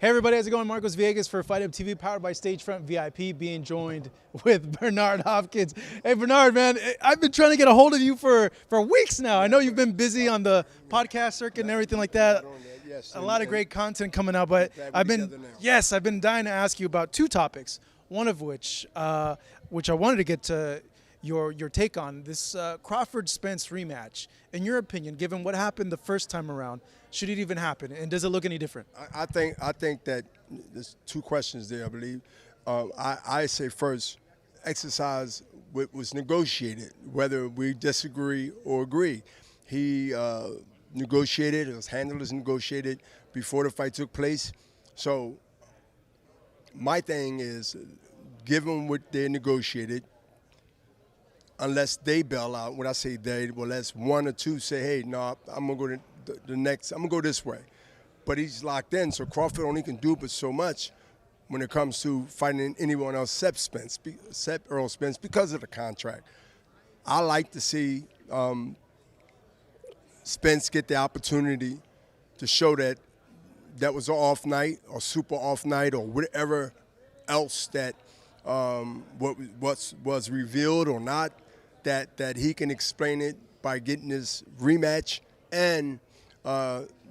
Hey everybody, how's it going? Marcos Villegas for Fight Up TV, powered by Stagefront VIP, being joined with Bernard Hopkins. Hey Bernard, man, I've been trying to get a hold of you for weeks now. I know you've been busy on the podcast circuit and everything like that. Yes, a lot of great content coming out, but I've been dying to ask you about two topics. One of which I wanted to get to your take on this Crawford-Spence rematch. In your opinion, given what happened the first time around, should it even happen, and does it look any different? I think that there's two questions there, I believe. I say first, exercise was negotiated, whether we disagree or agree. He negotiated, his handlers negotiated before the fight took place. So my thing is, given what they negotiated, unless they bail out, when I say they, well, that's one or two say, hey, no, I'm going to go to the next, I'm going to go this way. But he's locked in, so Crawford only can do but so much when it comes to fighting anyone else except Earl Spence because of the contract. I like to see Spence get the opportunity to show that that was an off night or super off night or whatever else that what was revealed or not, that he can explain it by getting his rematch and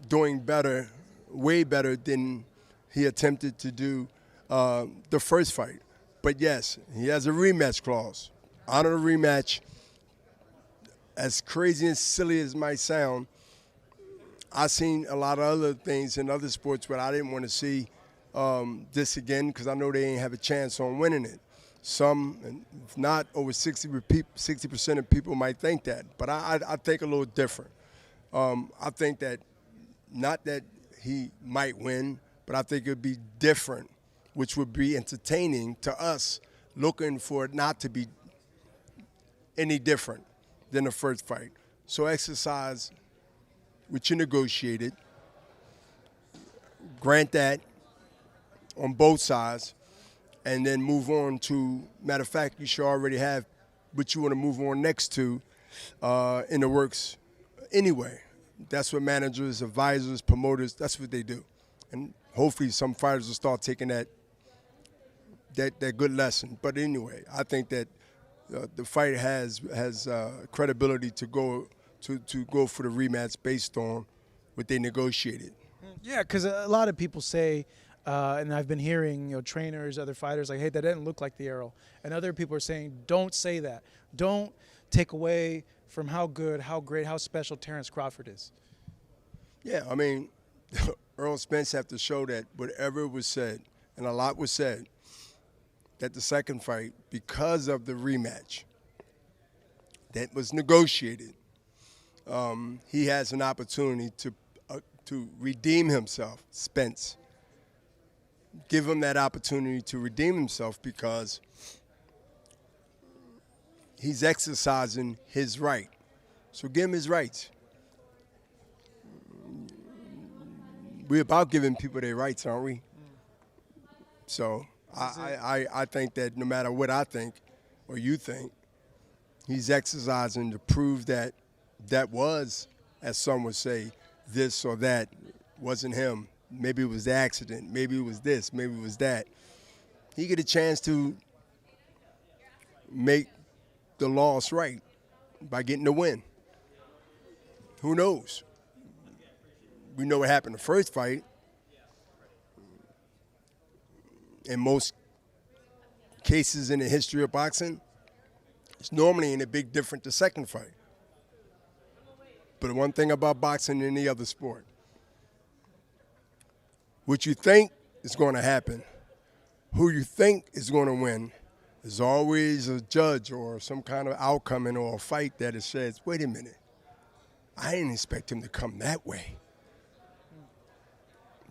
doing better, way better than he attempted to do the first fight. But yes, he has a rematch clause. Honor the rematch. As crazy and silly as it might sound, I've seen a lot of other things in other sports, but I didn't want to see this again because I know they ain't have a chance on winning it. Some, if not over 60% of people might think that, but I think a little different. I think that not that he might win, but I think it would be different, which would be entertaining to us looking for it not to be any different than the first fight. So exercise, which you negotiated, grant that on both sides, and then move on to, matter of fact, you should already have what you want to move on next to in the works anyway. That's what managers, advisors, promoters, that's what they do. And hopefully some fighters will start taking that good lesson. But anyway, I think that the fight has credibility to go for the rematch based on what they negotiated. Yeah, because a lot of people say, and I've been hearing, trainers, other fighters like, hey, that didn't look like the Errol. And other people are saying, don't say that. Don't take away from how good, how great, how special Terence Crawford is. Yeah, I mean, Earl Spence have to show that whatever was said, and a lot was said, that the second fight, because of the rematch that was negotiated, he has an opportunity to redeem himself, Spence. Give him that opportunity to redeem himself because he's exercising his right. So give him his rights. We're about giving people their rights, aren't we? So I think that no matter what I think or you think, he's exercising to prove that that was, as some would say, this or that wasn't him. Maybe it was the accident. Maybe it was this. Maybe it was that. He get a chance to make the loss right by getting the win. Who knows? We know what happened the first fight. In most cases in the history of boxing, it's normally in a big different the second fight. But one thing about boxing than any other sport, what you think is going to happen, who you think is going to win, there's always a judge or some kind of outcome in or a fight that it says, wait a minute, I didn't expect him to come that way.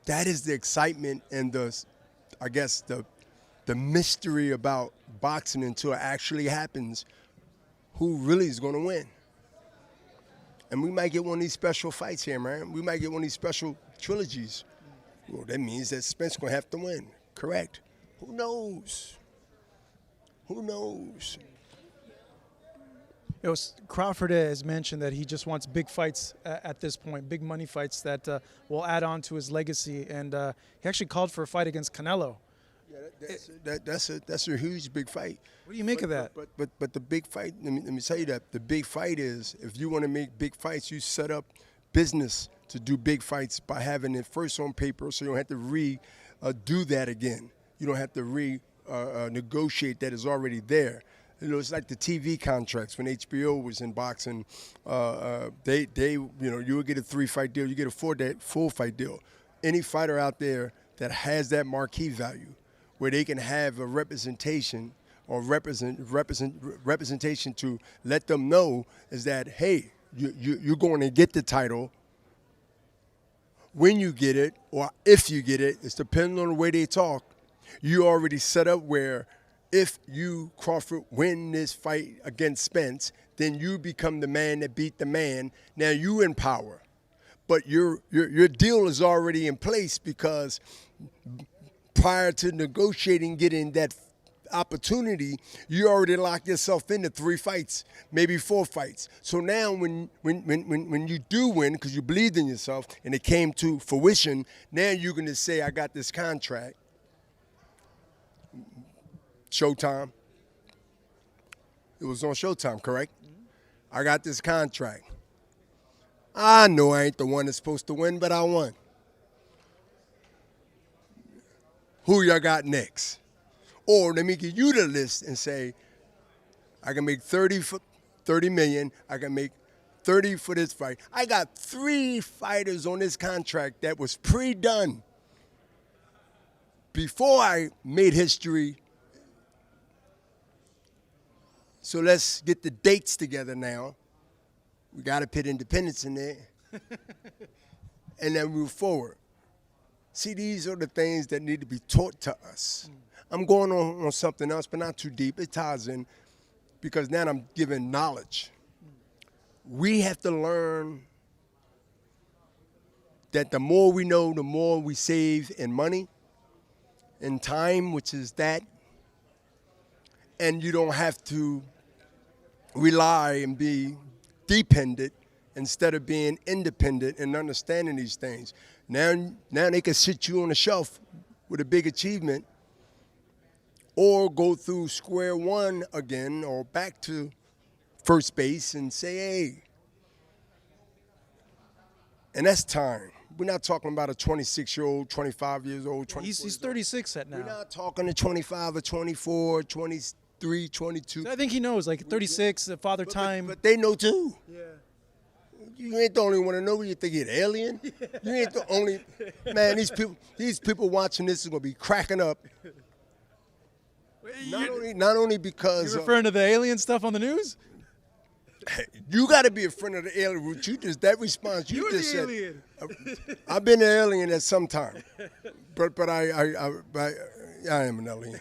That is the excitement and I guess the mystery about boxing until it actually happens, who really is going to win. And we might get one of these special fights here, man. We might get one of these special trilogies. Well, that means that Spence going to have to win. Correct. Who knows? Who knows? Crawford has mentioned that he just wants big fights at this point, big money fights that will add on to his legacy. And he actually called for a fight against Canelo. Yeah, that's a huge big fight. What do you make of that? But the big fight, let me tell you that the big fight is, if you want to make big fights, you set up business to do big fights by having it first on paper, so you don't have to do that again. You don't have to negotiate that is already there. You know, it's like the TV contracts when HBO was in boxing. You would get a 3-fight deal, you get a 4-fight deal. Any fighter out there that has that marquee value, where they can have a representation or representation to let them know is that, hey, you're going to get the title. When you get it, or if you get it, it's depending on the way they talk. You already set up where if you, Crawford, win this fight against Spence, then you become the man that beat the man. Now you in power. But your deal is already in place, because prior to negotiating getting that opportunity, you already locked yourself into 3 fights, maybe 4 fights. So now when you do win, because you believed in yourself and it came to fruition, now you're going to say, I got this contract. Showtime. It was on Showtime, correct? Mm-hmm. I got this contract. I know I ain't the one that's supposed to win, but I won. Who y'all got next? Or let me give you the list and say, I can make 30 million. I can make 30 for this fight. I got 3 fighters on this contract that was pre-done before I made history. So let's get the dates together now. We got to put independence in there. And then move forward. See, these are the things that need to be taught to us. I'm going on something else, but not too deep. It ties in, because now I'm giving knowledge. We have to learn that the more we know, the more we save in money, in time, which is that. And you don't have to rely and be dependent instead of being independent and understanding these things. Now they can sit you on the shelf with a big achievement, or go through square one again, or back to first base and say, hey. And that's time. We're not talking about a 26-year-old, 25 years old, 24 He's 36 at now. We're not talking a 25 or 24, 23, 22. So I think he knows, like 36, Father Time. But they know too. Yeah. You ain't the only one to know. You think you're an alien? You ain't the only. Man, these people watching this is going to be cracking up. Not only because you're referring to the alien stuff on the news. You got to be a friend of the alien. That response you just said. Alien. I've been an alien at some time, but I am an alien.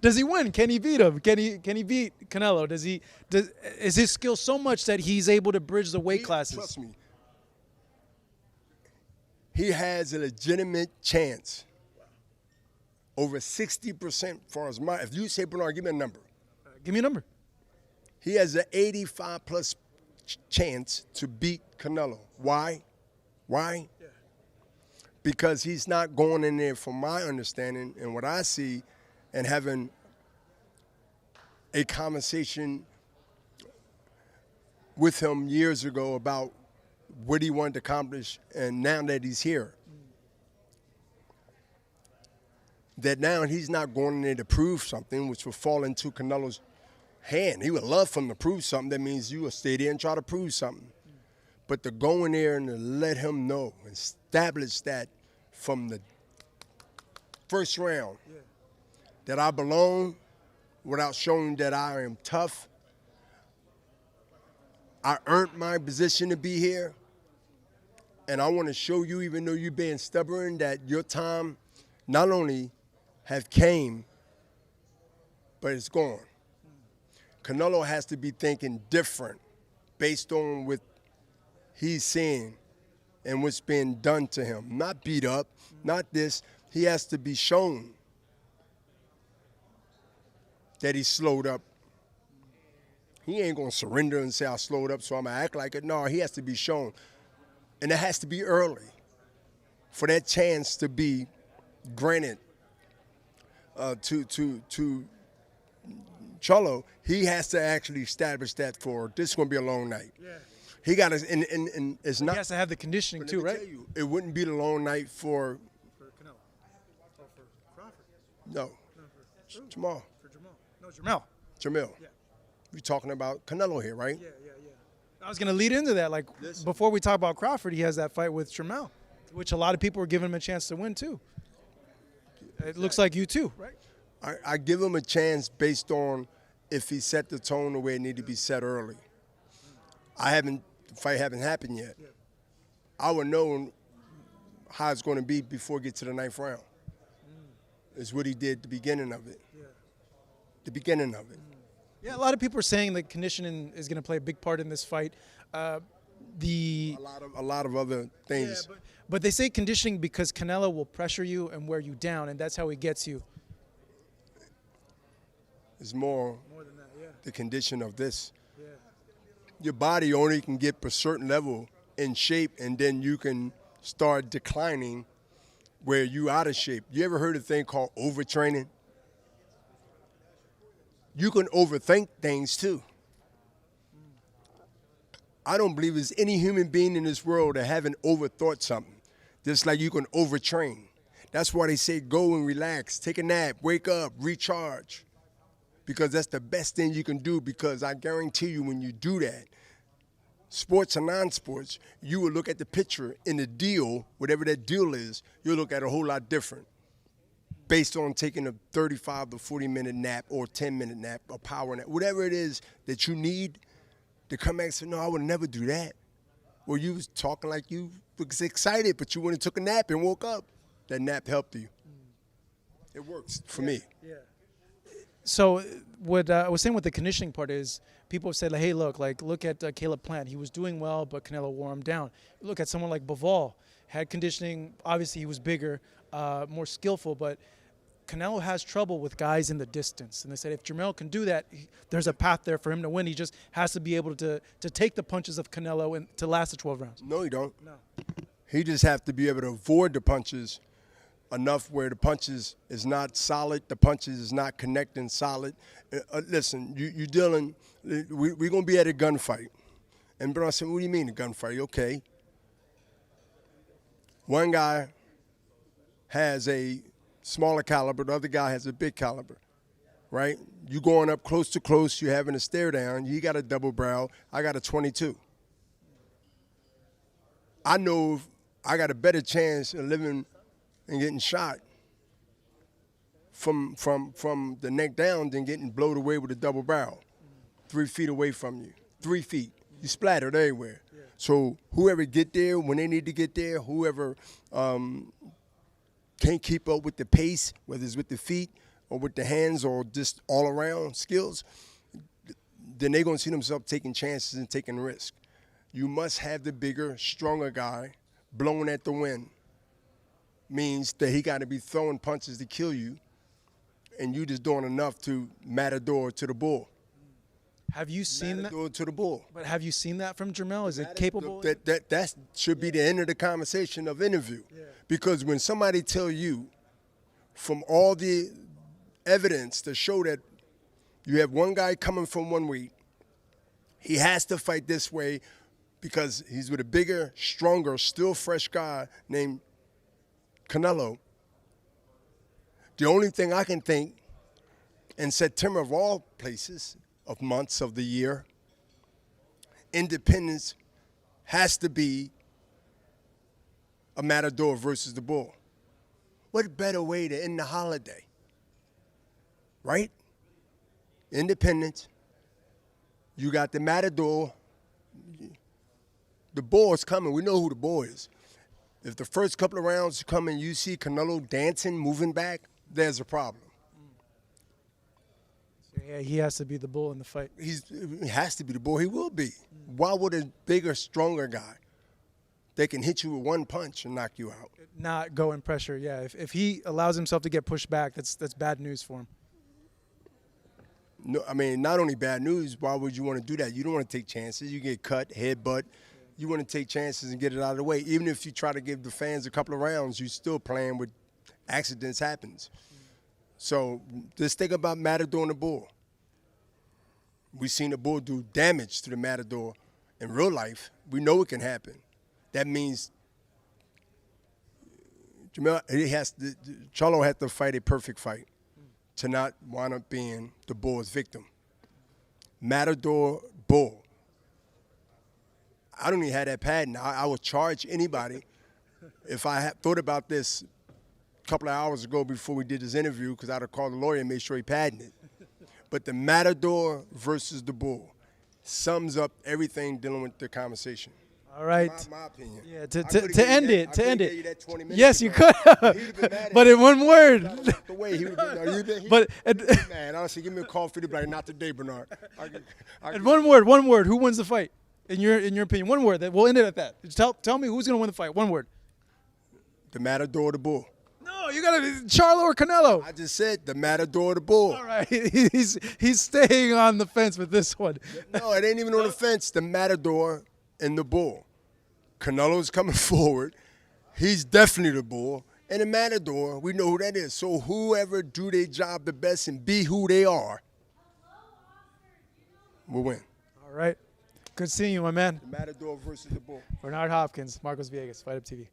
Does he win? Can he beat him? Can he beat Canelo? Is his skill so much that he's able to bridge the weight classes? Trust me. He has a legitimate chance. Over 60% for his mind. If you say, Bernard, give me a number. Give me a number. He has an 85+ chance to beat Canelo. Why? Yeah. Because he's not going in there, from my understanding and what I see, and having a conversation with him years ago about what he wanted to accomplish, and now that he's here. That now he's not going in there to prove something, which will fall into Canelo's hand. He would love for him to prove something. That means you will stay there and try to prove something. But to go in there and to let him know, establish that from the first round, that I belong, without showing that I am tough. I earned my position to be here. And I want to show you, even though you're being stubborn, that your time not only have came, but it's gone. Canelo has to be thinking different based on what he's seeing and what's being done to him. Not beat up, not this. He has to be shown that he's slowed up. He ain't going to surrender and say, I slowed up, so I'm going to act like it. No, he has to be shown. And it has to be early for that chance to be granted to Charlo. He has to actually establish that for this is going to be a long night. Yeah. He got to, and it's not. He has to have the conditioning too, right? Tell you, it wouldn't be the long night for Canelo. Oh, for Crawford. No. For Jermell. For Jermell. No, Jermell. Jermell. Yeah. We're talking about Canelo here, right? Yeah. I was going to lead into that. Like, before we talk about Crawford, he has that fight with Jermell, which a lot of people are giving him a chance to win, too. It looks like you, too, right? I give him a chance based on if he set the tone the way it needed to be set early. The fight haven't happened yet. Yeah. I would know how it's going to be before it gets to the 9th round. Is what he did at the beginning of it. Yeah. The beginning of it. Yeah, a lot of people are saying that conditioning is going to play a big part in this fight. A lot of other things. Yeah, but they say conditioning because Canelo will pressure you and wear you down, and that's how he gets you. It's more than that, yeah. The condition of this. Yeah. Your body only can get a certain level in shape, and then you can start declining where you out of shape. You ever heard of a thing called overtraining? You can overthink things too. I don't believe there's any human being in this world that haven't overthought something. Just like you can overtrain. That's why they say go and relax, take a nap, wake up, recharge. Because that's the best thing you can do, because I guarantee you when you do that, sports or non-sports, you will look at the picture in the deal, whatever that deal is, you'll look at a whole lot different based on taking a 35 to 40-minute nap or 10-minute nap, a power nap, whatever it is that you need to come back and say, no, I would never do that. Well, you was talking like you was excited, but you went and took a nap and woke up. That nap helped you. It works for me. Yeah. So what I was saying with the conditioning part is people have said, like, hey, look at Caleb Plant. He was doing well, but Canelo wore him down. Look at someone like Bivol. Had conditioning. Obviously, he was bigger, more skillful, but Canelo has trouble with guys in the distance. And they said if Jermell can do that, there's a path there for him to win. He just has to be able to take the punches of Canelo and to last the 12 rounds. No, he don't. No. He just have to be able to avoid the punches enough where the punches is not solid, the punches is not connecting solid. Listen, you dealing, we're going to be at a gunfight. And Bro said, what do you mean a gunfight? Okay. One guy has a smaller caliber, the other guy has a big caliber, right? You going up close to close, you having a stare down, you got a double barrel, I got a 22. I know I got a better chance of living and getting shot from the neck down than getting blown away with a double barrel 3 feet away from you. 3 feet. You splattered everywhere. Yeah. So whoever get there when they need to get there, whoever can't keep up with the pace, whether it's with the feet or with the hands or just all around skills, then they're going to see themselves taking chances and taking risks. You must have the bigger, stronger guy blowing at the wind. Means that he got to be throwing punches to kill you, and you just doing enough to matador to the bull. Have you seen matador to the bull? But have you seen that from Jermell? Is it capable? That should be the end of the conversation of interview. Yeah. Because when somebody tell you from all the evidence to show that you have one guy coming from one weight, he has to fight this way because he's with a bigger, stronger, still fresh guy named Canelo. The only thing I can think in September of all places, of months of the year, Independence has to be a matador versus the bull. What better way to end the holiday, right? Independence, you got the matador, the bull is coming. We know who the bull is. If the first couple of rounds come and you see Canelo dancing, moving back, there's a problem. Yeah, he has to be the bull in the fight. He has to be the bull. He will be. Why would a bigger, stronger guy that can hit you with one punch and knock you out? Not go in pressure, yeah. If he allows himself to get pushed back, that's bad news for him. No, I mean, not only bad news, why would you want to do that? You don't want to take chances. You get cut, headbutt. You want to take chances and get it out of the way. Even if you try to give the fans a couple of rounds, you're still playing with accidents happens. So just think about Matador and the Bull. We've seen the Bull do damage to the Matador in real life. We know it can happen. That means Charlo had to fight a perfect fight to not wind up being the Bull's victim. Matador, Bull. I don't even have that patent. I would charge anybody if I had thought about this a couple of hours ago before we did this interview, because I'd have called the lawyer and made sure he patented it. But the Matador versus the Bull sums up everything dealing with the conversation. All right. My opinion. Yeah, to end it. Yes, you ago. could. But in one word. The way he would have been. But man, honestly, give me a call for the like, not today, Bernard. And one word. Who wins the fight? In your opinion, one word. We'll end it at that. Tell me who's gonna win the fight. One word. The Matador, the Bull. No, you gotta Charlo or Canelo. I just said the Matador, the Bull. All right, he's staying on the fence with this one. No, it ain't even on the fence. The Matador and the Bull. Canelo's coming forward. He's definitely the Bull. And the Matador, we know who that is. So whoever do their job the best and be who they are will win. All right. Good seeing you, my man. The Matador versus the Bull. Bernard Hopkins, Marcos Villegas, Fight Up TV.